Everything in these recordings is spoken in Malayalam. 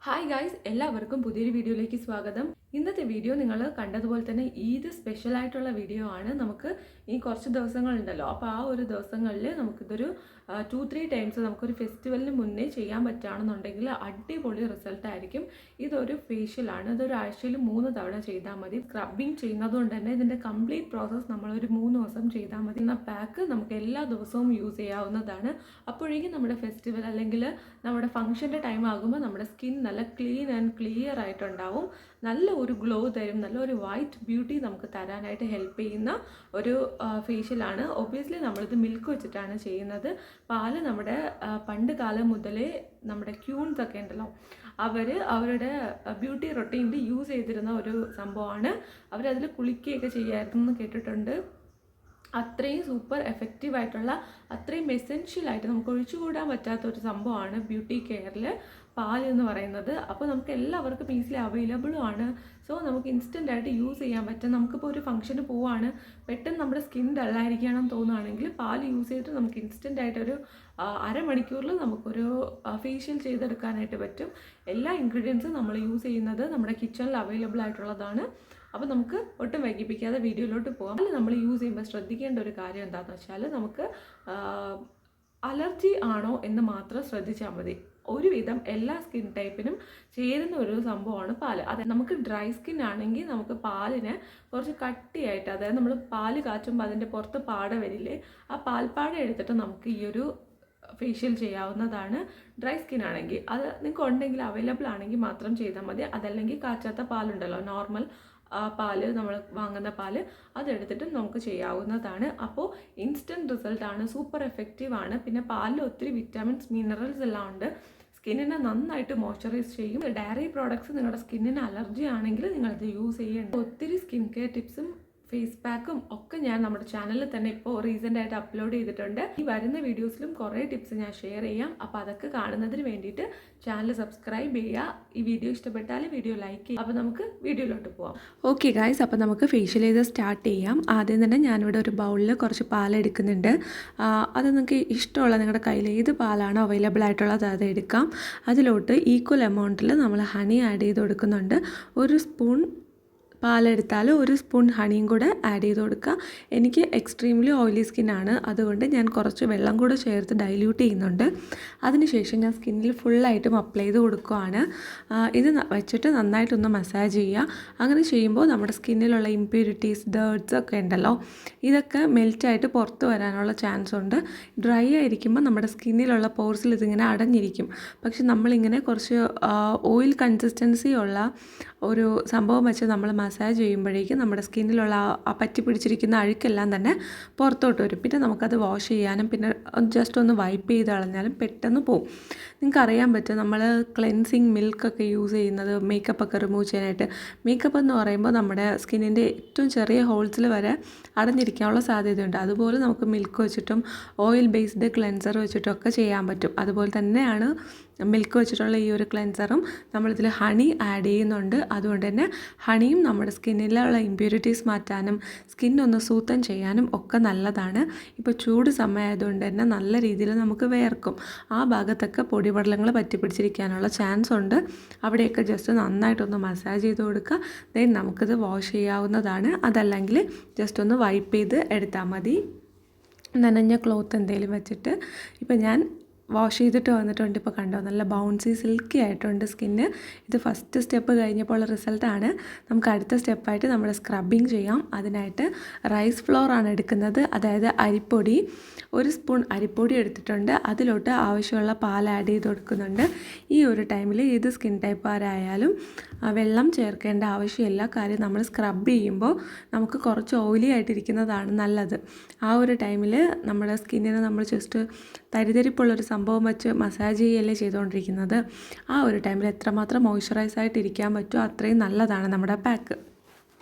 ഹായ് ഗായ്സ്, എല്ലാവർക്കും പുതിയൊരു വീഡിയോയിലേക്ക് സ്വാഗതം. ഇന്നത്തെ വീഡിയോ നിങ്ങൾ കണ്ടതുപോലെ തന്നെ ഈദ് സ്പെഷ്യൽ ആയിട്ടുള്ള വീഡിയോ ആണ്. നമുക്ക് ഈ കുറച്ച് ദിവസങ്ങളുണ്ടല്ലോ, അപ്പോൾ ആ ഒരു ദിവസങ്ങളിൽ നമുക്കിതൊരു 2-3 ടൈംസ് നമുക്കൊരു ഫെസ്റ്റിവലിന് മുന്നേ ചെയ്യാൻ പറ്റുകയാണെന്നുണ്ടെങ്കിൽ അടിപൊളി റിസൾട്ട് ആയിരിക്കും. ഇതൊരു ഫേഷ്യലാണ്. ഇതൊരു ആഴ്ചയിൽ 3 തവണ ചെയ്താൽ മതി. സ്ക്രബിങ് ചെയ്യുന്നത് കൊണ്ട് തന്നെ ഇതിൻ്റെ കംപ്ലീറ്റ് പ്രോസസ്സ് നമ്മളൊരു 3 ദിവസം ചെയ്താൽ മതി. എന്ന പാക്ക് നമുക്ക് എല്ലാ ദിവസവും യൂസ് ചെയ്യാവുന്നതാണ്. അപ്പോഴേക്കും നമ്മുടെ ഫെസ്റ്റിവൽ അല്ലെങ്കിൽ നമ്മുടെ ഫംഗ്ഷൻ്റെ ടൈം ആകുമ്പോൾ നമ്മുടെ സ്കിൻ നല്ല ക്ലീൻ ആൻഡ് ക്ലിയർ ആയിട്ടുണ്ടാവും. നല്ല ഒരു ഗ്ലോ തരും, നല്ലൊരു വൈറ്റ് ബ്യൂട്ടി നമുക്ക് തരാനായിട്ട് ഹെൽപ്പ് ചെയ്യുന്ന ഒരു ഫേഷ്യലാണ്. ഒബ്വിയസ്ലി നമ്മളിത് മിൽക്ക് വെച്ചിട്ടാണ് ചെയ്യുന്നത്. പാല് നമ്മുടെ പണ്ട് കാലം മുതലേ നമ്മുടെ ക്യൂൺസ് ഒക്കെ ഉണ്ടല്ലോ, അവരുടെ ബ്യൂട്ടി റൊട്ടീനിൽ യൂസ് ചെയ്തിരുന്ന ഒരു സംഭവമാണ്. അവരതിൽ കുളിക്കുകയൊക്കെ ചെയ്യായിരുന്നു എന്ന് കേട്ടിട്ടുണ്ട്. അത്രയും സൂപ്പർ എഫക്റ്റീവ് ആയിട്ടുള്ള, അത്രയും എസെൻഷ്യലായിട്ട് നമുക്ക് ഒഴിച്ചുകൂടാൻ പറ്റാത്തൊരു സംഭവമാണ് ബ്യൂട്ടി കെയറിൽ പാൽ എന്ന് പറയുന്നത്. അപ്പോൾ നമുക്ക് എല്ലാവർക്കും ഈസിലി അവൈലബിളും ആണ്. സോ നമുക്ക് ഇൻസ്റ്റൻ്റ് ആയിട്ട് യൂസ് ചെയ്യാൻ പറ്റും. നമുക്കിപ്പോൾ ഒരു ഫംഗ്ഷന് പോവാണ്, പെട്ടെന്ന് നമ്മുടെ സ്കിൻ ഡള്ളായിരിക്കണം തോന്നുകയാണെങ്കിൽ പാൽ യൂസ് ചെയ്തിട്ട് നമുക്ക് ഇൻസ്റ്റൻ്റ് ആയിട്ടൊരു അരമണിക്കൂറിൽ നമുക്കൊരു ഫേഷ്യൽ ചെയ്തെടുക്കാനായിട്ട് പറ്റും. എല്ലാ ഇൻഗ്രീഡിയൻസും നമ്മൾ യൂസ് ചെയ്യുന്നത് നമ്മുടെ കിച്ചണിൽ അവൈലബിൾ ആയിട്ടുള്ളതാണ്. അപ്പോൾ നമുക്ക് ഒട്ടും വൈകിപ്പിക്കാതെ വീഡിയോയിലോട്ട് പോകാം. അതിൽ നമ്മൾ യൂസ് ചെയ്യുമ്പോൾ ശ്രദ്ധിക്കേണ്ട ഒരു കാര്യം എന്താണെന്ന് വെച്ചാൽ, നമുക്ക് അലർജി ആണോ എന്ന് മാത്രം ശ്രദ്ധിച്ചാൽ മതി. ഒരുവിധം എല്ലാ സ്കിൻ ടൈപ്പിനും ചേരുന്ന ഒരു സംഭവമാണ് പാല്. അതെ, നമുക്ക് ഡ്രൈ സ്കിൻ ആണെങ്കിൽ നമുക്ക് പാലിന് കുറച്ച് കട്ടിയായിട്ട്, അതായത് നമ്മൾ പാല് കാച്ചുമ്പോൾ അതിൻ്റെ പുറത്ത് പാട വരില്ലേ, ആ പാൽപ്പാട എടുത്തിട്ട് നമുക്ക് ഈ ഒരു ഫേഷ്യൽ ചെയ്യാവുന്നതാണ്. ഡ്രൈ സ്കിൻ ആണെങ്കിൽ അത് നിങ്ങൾക്ക് ഉണ്ടെങ്കിൽ അവൈലബിൾ ആണെങ്കിൽ മാത്രം ചെയ്താൽ മതി. അതല്ലെങ്കിൽ കാച്ചാത്ത പാലുണ്ടല്ലോ, നോർമൽ പാല്, നമ്മൾ വാങ്ങുന്ന പാല്, അതെടുത്തിട്ട് നമുക്ക് ചെയ്യാവുന്നതാണ്. അപ്പോൾ ഇൻസ്റ്റൻറ്റ് റിസൾട്ടാണ്, സൂപ്പർ എഫക്റ്റീവ് ആണ്. പിന്നെ പാലിൽ ഒത്തിരി വിറ്റാമിൻസ്, മിനറൽസ് എല്ലാം ഉണ്ട്. സ്കിന്നിനെ നന്നായിട്ട് മോയ്സ്ചറൈസ് ചെയ്യും. ഡയറി പ്രോഡക്ട്സ് നിങ്ങളുടെ സ്കിന്നിന് അലർജി ആണെങ്കിൽ നിങ്ങളിത് യൂസ് ചെയ്യേണ്ട. ഒത്തിരി സ്കിൻ കെയർ ടിപ്സും ഫേസ് പാക്കും ഒക്കെ ഞാൻ നമ്മുടെ ചാനലിൽ തന്നെ ഇപ്പോൾ റീസെൻ്റ് ആയിട്ട് അപ്ലോഡ് ചെയ്തിട്ടുണ്ട്. ഈ വരുന്ന വീഡിയോസിലും കുറേ ടിപ്സ് ഞാൻ ഷെയർ ചെയ്യാം. അപ്പോൾ അതൊക്കെ കാണുന്നതിന് വേണ്ടിയിട്ട് ചാനൽ സബ്സ്ക്രൈബ് ചെയ്യുക. ഈ വീഡിയോ ഇഷ്ടപ്പെട്ടാൽ വീഡിയോ ലൈക്ക് ചെയ്യുക. അപ്പോൾ നമുക്ക് വീഡിയോയിലോട്ട് പോകാം. ഓക്കെ ഗായ്സ്, അപ്പോൾ നമുക്ക് ഫേഷ്യൽ ചെയ്ത് സ്റ്റാർട്ട് ചെയ്യാം. ആദ്യം തന്നെ ഞാനിവിടെ ഒരു ബൗളിൽ കുറച്ച് പാലെടുക്കുന്നുണ്ട്. അത് നിങ്ങൾക്ക് ഇഷ്ടമുള്ള, നിങ്ങളുടെ കയ്യിൽ ഏത് പാലാണോ അവൈലബിൾ ആയിട്ടുള്ളത് അത് എടുക്കാം. അതിലോട്ട് ഈക്വൽ എമൗണ്ടിൽ നമ്മൾ ഹണി ആഡ് ചെയ്ത് കൊടുക്കുന്നുണ്ട്. ഒരു സ്പൂൺ പാലെടുത്താൽ 1 സ്പൂൺ ഹണിയും കൂടെ ആഡ് ചെയ്ത് കൊടുക്കുക. എനിക്ക് എക്സ്ട്രീംലി ഓയിലി സ്കിന്നാണ്, അതുകൊണ്ട് ഞാൻ കുറച്ച് വെള്ളം കൂടെ ചേർത്ത് ഡൈല്യൂട്ട് ചെയ്യുന്നുണ്ട്. അതിനുശേഷം ഞാൻ സ്കിന്നിൽ ഫുള്ളായിട്ടും അപ്ലൈ ചെയ്ത് കൊടുക്കുകയാണ്. ഇത് വെച്ചിട്ട് നന്നായിട്ടൊന്ന് മസാജ് ചെയ്യുക. അങ്ങനെ ചെയ്യുമ്പോൾ നമ്മുടെ സ്കിന്നിലുള്ള ഇമ്പ്യൂരിറ്റീസ്, ഡേർട്സ് ഒക്കെ ഉണ്ടല്ലോ, ഇതൊക്കെ മെൽറ്റായിട്ട് പുറത്ത് വരാനുള്ള ചാൻസ് ഉണ്ട്. ഡ്രൈ ആയിരിക്കുമ്പോൾ നമ്മുടെ സ്കിന്നിലുള്ള പോർസിൽ ഇതിങ്ങനെ അടഞ്ഞിരിക്കും. പക്ഷെ നമ്മളിങ്ങനെ കുറച്ച് ഓയിൽ കൺസിസ്റ്റൻസി ഉള്ള ഒരു സംഭവം വെച്ച് നമ്മൾ മസാജ് ചെയ്യുമ്പോഴേക്കും നമ്മുടെ സ്കിന്നിലുള്ള ആ പറ്റി പിടിച്ചിരിക്കുന്ന അഴുക്കെല്ലാം തന്നെ പുറത്തോട്ട് വരും. പിന്നെ നമുക്കത് വാഷ് ചെയ്യാനും പിന്നെ ജസ്റ്റ് ഒന്ന് വൈപ്പ് ചെയ്ത് കളഞ്ഞാലും പെട്ടെന്ന് പോവും. നിങ്ങൾക്ക് അറിയാൻ പറ്റും, നമ്മൾ ക്ലെൻസിങ് മിൽക്കൊക്കെ യൂസ് ചെയ്യുന്നത് മേക്കപ്പൊക്കെ റിമൂവ് ചെയ്യാനായിട്ട്. മേക്കപ്പ് എന്ന് പറയുമ്പോൾ നമ്മുടെ സ്കിന്നിൻ്റെ ഏറ്റവും ചെറിയ ഹോൾസിൽ വരെ അടഞ്ഞിരിക്കാനുള്ള സാധ്യതയുണ്ട്. അതുപോലെ നമുക്ക് മിൽക്ക് വെച്ചിട്ടും ഓയിൽ ബേസ്ഡ് ക്ലെൻസർ വെച്ചിട്ടും ഒക്കെ ചെയ്യാൻ പറ്റും. അതുപോലെ തന്നെയാണ് മിൽക്ക് വെച്ചിട്ടുള്ള ഈ ഒരു ക്ലെൻസറും. നമ്മളിതിൽ ഹണി ആഡ് ചെയ്യുന്നുണ്ട്. അതുകൊണ്ട് തന്നെ ഹണിയും നമ്മുടെ സ്കിന്നിലുള്ള ഇമ്പ്യൂരിറ്റീസ് മാറ്റാനും സ്കിന്നൊന്ന് സൂത്തൻ ചെയ്യാനും ഒക്കെ നല്ലതാണ്. ഇപ്പോൾ ചൂട് സമയമായതുകൊണ്ട് തന്നെ നല്ല രീതിയിൽ നമുക്ക് വേർക്കും. ആ ഭാഗത്തൊക്കെ പൊടിപടലങ്ങൾ പറ്റിപ്പിടിച്ചിരിക്കാനുള്ള ചാൻസ് ഉണ്ട്. അവിടെയൊക്കെ ജസ്റ്റ് നന്നായിട്ടൊന്ന് മസാജ് ചെയ്ത് കൊടുക്കുക. ദെൻ നമുക്കിത് വാഷ് ചെയ്യാവുന്നതാണ്. അതല്ലെങ്കിൽ ജസ്റ്റ് ഒന്ന് വൈപ്പ് ചെയ്ത് എടുത്താൽ മതി, നനഞ്ഞ ക്ലോത്ത് എന്തെങ്കിലും വെച്ചിട്ട്. ഇപ്പം ഞാൻ വാഷ് ചെയ്തിട്ട് വന്നിട്ടുണ്ട്. ഇപ്പോൾ കണ്ടോ, നല്ല ബൗൺസി സിൽക്കി ആയിട്ടുണ്ട് സ്കിന്ന്. ഇത് ഫസ്റ്റ് സ്റ്റെപ്പ് കഴിഞ്ഞപ്പോൾ റിസൾട്ടാണ്. നമുക്ക് അടുത്ത സ്റ്റെപ്പായിട്ട് നമ്മൾ സ്ക്രബിങ് ചെയ്യാം. അതിനായിട്ട് റൈസ് ഫ്ലോർ ആണ് എടുക്കുന്നത്, അതായത് അരിപ്പൊടി. 1 സ്പൂൺ അരിപ്പൊടി എടുത്തിട്ടുണ്ട്. അതിലോട്ട് ആവശ്യമുള്ള പാൽ ആഡ് ചെയ്ത് കൊടുക്കുന്നുണ്ട്. ഈ ഒരു ടൈമിൽ ഏത് സ്കിൻ ടൈപ്പുകാരായാലും വെള്ളം ചേർക്കേണ്ട ആവശ്യമില്ല. കാര്യം നമ്മൾ സ്ക്രബ് ചെയ്യുമ്പോൾ നമുക്ക് കുറച്ച് ഓയിലി ആയിട്ടിരിക്കുന്നതാണ് നല്ലത്. ആ ഒരു ടൈമിൽ നമ്മുടെ സ്കിന്നിന് നമ്മൾ ജസ്റ്റ് തരിതരിപ്പുള്ളൊരു സംഭവം വെച്ച് മസാജ് ചെയ്യല്ലേ ചെയ്തുകൊണ്ടിരിക്കുന്നത്. ആ ഒരു ടൈമിൽ എത്രമാത്രം മോയ്സ്ചറൈസ് ആയിട്ടിരിക്കാൻ പറ്റുമോ അത്രയും നല്ലതാണ് നമ്മുടെ പാക്ക്.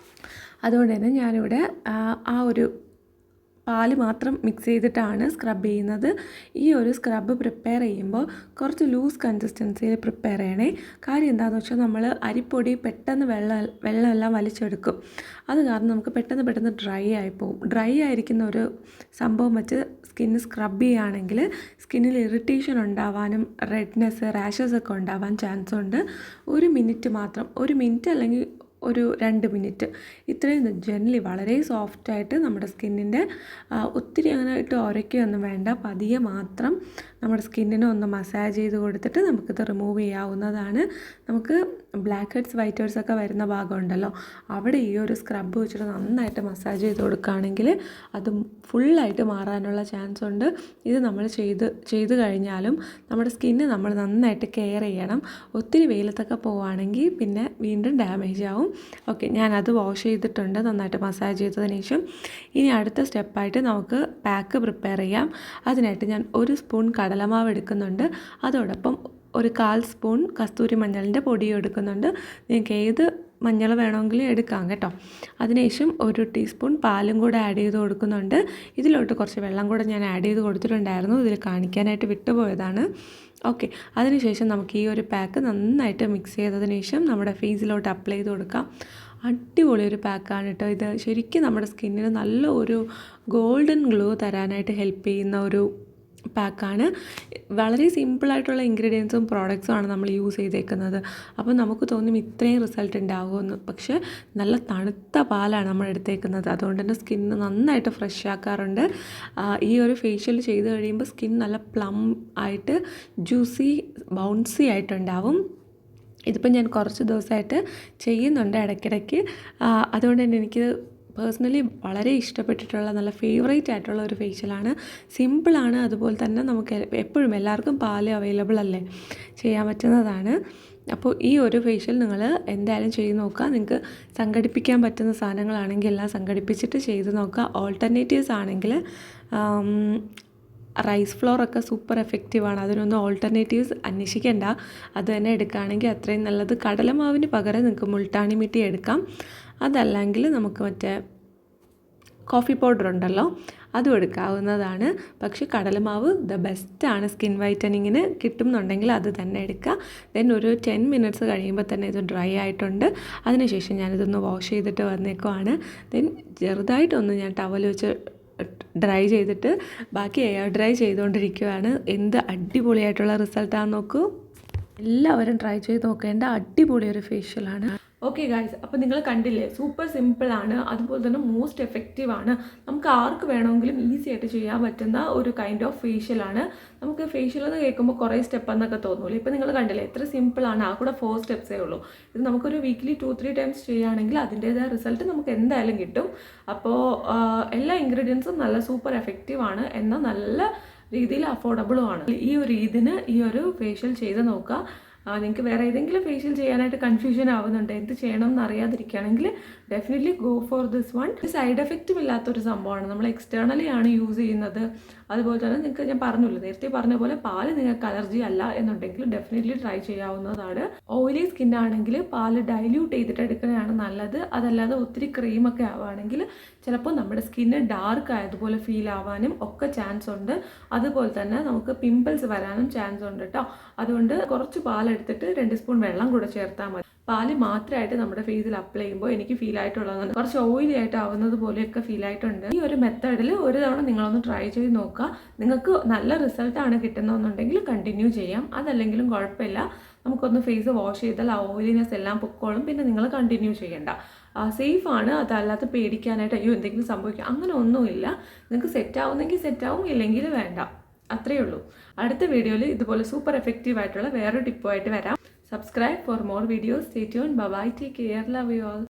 അതുകൊണ്ട് തന്നെ ഞാനിവിടെ ആ ഒരു പാല് മാത്രം മിക്സ് ചെയ്തിട്ടാണ് സ്ക്രബ് ചെയ്യുന്നത്. ഈ ഒരു സ്ക്രബ് പ്രിപ്പയർ ചെയ്യുമ്പോൾ കുറച്ച് ലൂസ് കൺസിസ്റ്റൻസിയിൽ പ്രിപ്പയർ ചെയ്യണേ. കാര്യം എന്താണെന്ന് വെച്ചാൽ നമ്മൾ അരിപ്പൊടി പെട്ടെന്ന് വെള്ളമെല്ലാം വലിച്ചെടുക്കും. അത് കാരണം നമുക്ക് പെട്ടെന്ന് ഡ്രൈ ആയിപ്പോവും. ഡ്രൈ ആയിരിക്കുന്ന ഒരു സംഭവം വെച്ച് സ്കിന്ന് സ്ക്രബ് ചെയ്യുകയാണെങ്കിൽ സ്കിന്നിൽ ഇറിറ്റേഷൻ ഉണ്ടാവാനും റെഡ്നെസ് റാഷസ് ഒക്കെ ഉണ്ടാവാൻ ചാൻസ് ഉണ്ട്. 1 മിനിറ്റ് മാത്രം, 1 മിനിറ്റ് അല്ലെങ്കിൽ ഒരു 2 മിനിറ്റ് ഇത്രയും ജെന്റ്ലി വളരെ സോഫ്റ്റായിട്ട് നമ്മുടെ സ്കിന്നിൻ്റെ ഒത്തിരി അങ്ങനെ ഇട്ട് ഉരയ്ക്കുകയൊന്നും വേണ്ട, പതിയെ മാത്രം നമ്മുടെ സ്കിന്നിനെ ഒന്ന് മസാജ് ചെയ്ത് കൊടുത്തിട്ട് നമുക്കിത് റിമൂവ് ചെയ്യാവുന്നതാണ്. നമുക്ക് ബ്ലാക്ക് ഹെഡ്സ് വൈറ്റ് ഹെഡ്സ് ഒക്കെ വരുന്ന ഭാഗമുണ്ടല്ലോ, അവിടെ ഈ ഒരു സ്ക്രബ് വെച്ചിട്ട് നന്നായിട്ട് മസാജ് ചെയ്ത് കൊടുക്കുകയാണെങ്കിൽ അത് ഫുള്ളായിട്ട് മാറാനുള്ള ചാൻസ് ഉണ്ട്. ഇത് നമ്മൾ ചെയ്ത് കഴിഞ്ഞാലും നമ്മുടെ സ്കിന്ന് നമ്മൾ നന്നായിട്ട് കെയർ ചെയ്യണം. ഒത്തിരി വെയിലത്തൊക്കെ പോവുകയാണെങ്കിൽ പിന്നെ വീണ്ടും ഡാമേജ് ആവും. ഓക്കെ, ഞാനത് വാഷ് ചെയ്തിട്ടുണ്ട് നന്നായിട്ട് മസാജ് ചെയ്തതിന് ശേഷം. ഇനി അടുത്ത സ്റ്റെപ്പായിട്ട് നമുക്ക് പാക്ക് പ്രിപ്പയർ ചെയ്യാം. അതിനായിട്ട് ഞാൻ 1 സ്പൂൺ കടലമാവ് എടുക്കുന്നുണ്ട്. അതോടൊപ്പം ഒരു 1/4 സ്പൂൺ കസ്തൂരി മഞ്ഞളിൻ്റെ പൊടിയും എടുക്കുന്നുണ്ട്. നിങ്ങൾക്ക് ഏത് മഞ്ഞൾ വേണമെങ്കിലും എടുക്കാം കേട്ടോ. അതിനുശേഷം 1 ടീസ്പൂൺ പാലും കൂടെ ആഡ് ചെയ്ത് കൊടുക്കുന്നുണ്ട്. ഇതിലോട്ട് കുറച്ച് വെള്ളം കൂടെ ഞാൻ ആഡ് ചെയ്ത് കൊടുത്തിട്ടുണ്ടായിരുന്നു, ഇതിൽ കാണിക്കാനായിട്ട് വിട്ടുപോയതാണ്. ഓക്കെ, അതിനുശേഷം നമുക്ക് ഈ ഒരു പാക്ക് നന്നായിട്ട് മിക്സ് ചെയ്തതിന് ശേഷം നമ്മുടെ ഫേസിലോട്ട് അപ്ലൈ ചെയ്ത് കൊടുക്കാം. അടിപൊളി ഒരു പാക്കാണ് കേട്ടോ ഇത്. ശരിക്കും നമ്മുടെ സ്കിന്നിന് നല്ല ഒരു ഗോൾഡൻ ഗ്ലോ തരാനായിട്ട് ഹെൽപ്പ് ചെയ്യുന്ന ഒരു പാക്കാണ്. വളരെ സിമ്പിളായിട്ടുള്ള ഇൻഗ്രീഡിയൻസും പ്രോഡക്റ്റ്സും ആണ് നമ്മൾ യൂസ് ചെയ്തേക്കുന്നത്. അപ്പോൾ നമുക്ക് തോന്നും ഇത്രയും റിസൾട്ട് ഉണ്ടാകുമെന്ന്. പക്ഷേ നല്ല തണുത്ത പാലാണ് നമ്മൾ എടുത്തേക്കുന്നത്, അതുകൊണ്ട് തന്നെ സ്കിന്ന് നന്നായിട്ട് ഫ്രഷ് ആക്കാറുണ്ട്. ഈ ഒരു ഫേഷ്യൽ ചെയ്ത് കഴിയുമ്പോൾ സ്കിൻ നല്ല പ്ലം ആയിട്ട് ജ്യൂസി ബൗൺസി ആയിട്ടുണ്ടാവും. ഇതിപ്പോൾ ഞാൻ കുറച്ച് ദിവസമായിട്ട് ചെയ്യുന്നുണ്ട് ഇടയ്ക്കിടയ്ക്ക്. അതുകൊണ്ട് തന്നെ എനിക്ക് പേഴ്സണലി വളരെ ഇഷ്ടപ്പെട്ടിട്ടുള്ള നല്ല ഫേവറേറ്റ് ആയിട്ടുള്ള ഒരു ഫേഷ്യലാണ്. സിമ്പിളാണ്, അതുപോലെ തന്നെ നമുക്ക് എപ്പോഴും എല്ലാവർക്കും പാല് അവൈലബിൾ അല്ലേ, ചെയ്യാൻ പറ്റുന്നതാണ്. അപ്പോൾ ഈ ഒരു ഫേഷ്യൽ നിങ്ങൾ എന്തായാലും ചെയ്ത് നോക്കുക. നിങ്ങൾക്ക് സംഘടിപ്പിക്കാൻ പറ്റുന്ന സാധനങ്ങളാണെങ്കിൽ എല്ലാം സംഘടിപ്പിച്ചിട്ട് ചെയ്ത് നോക്കുക. ഓൾട്ടർനേറ്റീവ്സ് ആണെങ്കിൽ റൈസ് ഫ്ലോർ ഒക്കെ സൂപ്പർ എഫക്റ്റീവാണ്. അതിനൊന്നും ഓൾട്ടർനേറ്റീവ്സ് അന്വേഷിക്കേണ്ട, അത് തന്നെ എടുക്കുകയാണെങ്കിൽ അത്രയും നല്ലത്. കടലമാവിന് പകരം നിങ്ങൾക്ക് മുൾട്ടാണി മിട്ടി എടുക്കാം. അതല്ലെങ്കിൽ നമുക്ക് മറ്റേ കോഫി പൗഡർ ഉണ്ടല്ലോ, അതും എടുക്കാവുന്നതാണ്. പക്ഷേ കടലമാവ് ദ ബെസ്റ്റാണ് സ്കിൻ വൈറ്റനിങ്ങിന്. കിട്ടുന്നുണ്ടെങ്കിൽ അത് തന്നെ എടുക്കുക. ദെൻ ഒരു 10 മിനിറ്റ്സ് കഴിയുമ്പോൾ തന്നെ ഇത് ഡ്രൈ ആയിട്ടുണ്ട്. അതിനുശേഷം ഞാനിതൊന്ന് വാഷ് ചെയ്തിട്ട് വന്നേക്കുവാണ്. ദെൻ ചെറുതായിട്ടൊന്ന് ഞാൻ ടവൽ വെച്ച് ഡ്രൈ ചെയ്തിട്ട് ബാക്കി എയർ ഡ്രൈ ചെയ്തുകൊണ്ടിരിക്കുകയാണ്. എന്ത് അടിപൊളിയായിട്ടുള്ള റിസൾട്ടാണെന്ന് നോക്കൂ. എല്ലാവരും ട്രൈ ചെയ്ത് നോക്കേണ്ട അടിപൊളി ഒരു ഫേഷ്യലാണ്. ഓക്കെ ഗൈസ്, അപ്പോൾ നിങ്ങൾ കണ്ടില്ലേ, സൂപ്പർ സിമ്പിളാണ്, അതുപോലെ തന്നെ മോസ്റ്റ് എഫക്റ്റീവാണ്. നമുക്ക് ആർക്ക് വേണമെങ്കിലും ഈസി ആയിട്ട് ചെയ്യാൻ പറ്റുന്ന ഒരു കൈൻഡ് ഓഫ് ഫേഷ്യലാണ്. നമുക്ക് ഫേഷ്യൽ എന്ന് കേൾക്കുമ്പോൾ കുറേ സ്റ്റെപ്പ് എന്നൊക്കെ തോന്നൂല്ലോ. ഇപ്പോൾ നിങ്ങൾ കണ്ടില്ലേ എത്ര സിമ്പിളാണ്, ആ കൂടെ 4 സ്റ്റെപ്സേ ഉള്ളൂ. ഇത് നമുക്കൊരു വീക്കിലി 2-3 ടൈംസ് ചെയ്യുകയാണെങ്കിൽ അതിൻ്റേതായ റിസൾട്ട് നമുക്ക് എന്തായാലും കിട്ടും. അപ്പോൾ എല്ലാ ഇൻഗ്രീഡിയൻസും നല്ല സൂപ്പർ എഫക്റ്റീവാണ്, എന്നാൽ നല്ല രീതിയിൽ അഫോർഡബിളുമാണ്. ഈ ഒരു ഇതിന് ഈ ഒരു ഫേഷ്യൽ ചെയ്ത് നോക്കുക. നിങ്ങൾക്ക് വേറെ ഏതെങ്കിലും ഫേഷ്യൽ ചെയ്യാനായിട്ട് കൺഫ്യൂഷൻ ആവുന്നുണ്ട്, എന്ത് ചെയ്യണം എന്ന് അറിയാതിരിക്കുകയാണെങ്കിൽ definitely go for this one. Side എഫക്റ്റും ഇല്ലാത്തൊരു സംഭവമാണ്, നമ്മൾ എക്സ്റ്റേണലി ആണ് യൂസ് ചെയ്യുന്നത്. അതുപോലെ തന്നെ നിങ്ങൾക്ക് ഞാൻ പറഞ്ഞല്ലോ, നേരത്തെ പറഞ്ഞ പോലെ പാല് നിങ്ങൾക്ക് അലർജി അല്ല എന്നുണ്ടെങ്കിൽ ഡെഫിനറ്റ്ലി ട്രൈ ചെയ്യാവുന്നതാണ്. ഓയിലി സ്കിൻ ആണെങ്കിൽ പാല് ഡൈല്യൂട്ട് ചെയ്തിട്ട് എടുക്കുന്നതാണ് നല്ലത്. അതല്ലാതെ ഒത്തിരി ക്രീമൊക്കെ ആവുകയാണെങ്കിൽ ചിലപ്പോൾ നമ്മുടെ സ്കിന്ന് ഡാർക്ക് ആയതുപോലെ ഫീൽ ആവാനും ഒക്കെ ചാൻസ് ഉണ്ട്. അതുപോലെ തന്നെ നമുക്ക് പിമ്പിൾസ് വരാനും ചാൻസ് ഉണ്ട് കേട്ടോ. അതുകൊണ്ട് കുറച്ച് പാലെടുത്തിട്ട് 2 സ്പൂൺ വെള്ളം കൂടെ ചേർത്താൽ മതി. പാല് മാത്രമായിട്ട് നമ്മുടെ ഫേസിൽ അപ്ലൈ ചെയ്യുമ്പോൾ എനിക്ക് ഫീൽ ആയിട്ടുള്ളതാണ് കുറച്ച് ഓയിലി ആയിട്ട് ആവുന്നത് പോലെയൊക്കെ ഫീൽ ആയിട്ടുണ്ട്. ഈ ഒരു മെത്തേഡിൽ ഒരു തവണ നിങ്ങളൊന്ന് ട്രൈ ചെയ്ത് നോക്കുക. നിങ്ങൾക്ക് നല്ല റിസൾട്ടാണ് കിട്ടുന്നതെന്നുണ്ടെങ്കിൽ കണ്ടിന്യൂ ചെയ്യാം, അതല്ലെങ്കിലും കുഴപ്പമില്ല. നമുക്കൊന്ന് ഫേസ് വാഷ് ചെയ്താൽ ആ ഓയിലിനെസ് എല്ലാം പൊക്കോളും, പിന്നെ നിങ്ങൾ കണ്ടിന്യൂ ചെയ്യേണ്ട. സേഫാണ്, അതല്ലാതെ പേടിക്കാനായിട്ട് അയ്യോ എന്തെങ്കിലും സംഭവിക്കാം അങ്ങനെ ഒന്നുമില്ല. നിങ്ങൾക്ക് സെറ്റ് ആവുന്നെങ്കിൽ സെറ്റ് ആവും, ഇല്ലെങ്കിൽ വേണ്ട, അത്രയേ ഉള്ളൂ. അടുത്ത വീഡിയോയിൽ ഇതുപോലെ സൂപ്പർ എഫക്റ്റീവ് ആയിട്ടുള്ള വേറൊരു ടിപ്പുമായിട്ട് വരാം. Subscribe for more videos. Stay tuned. Bye bye. Take care. Love you all.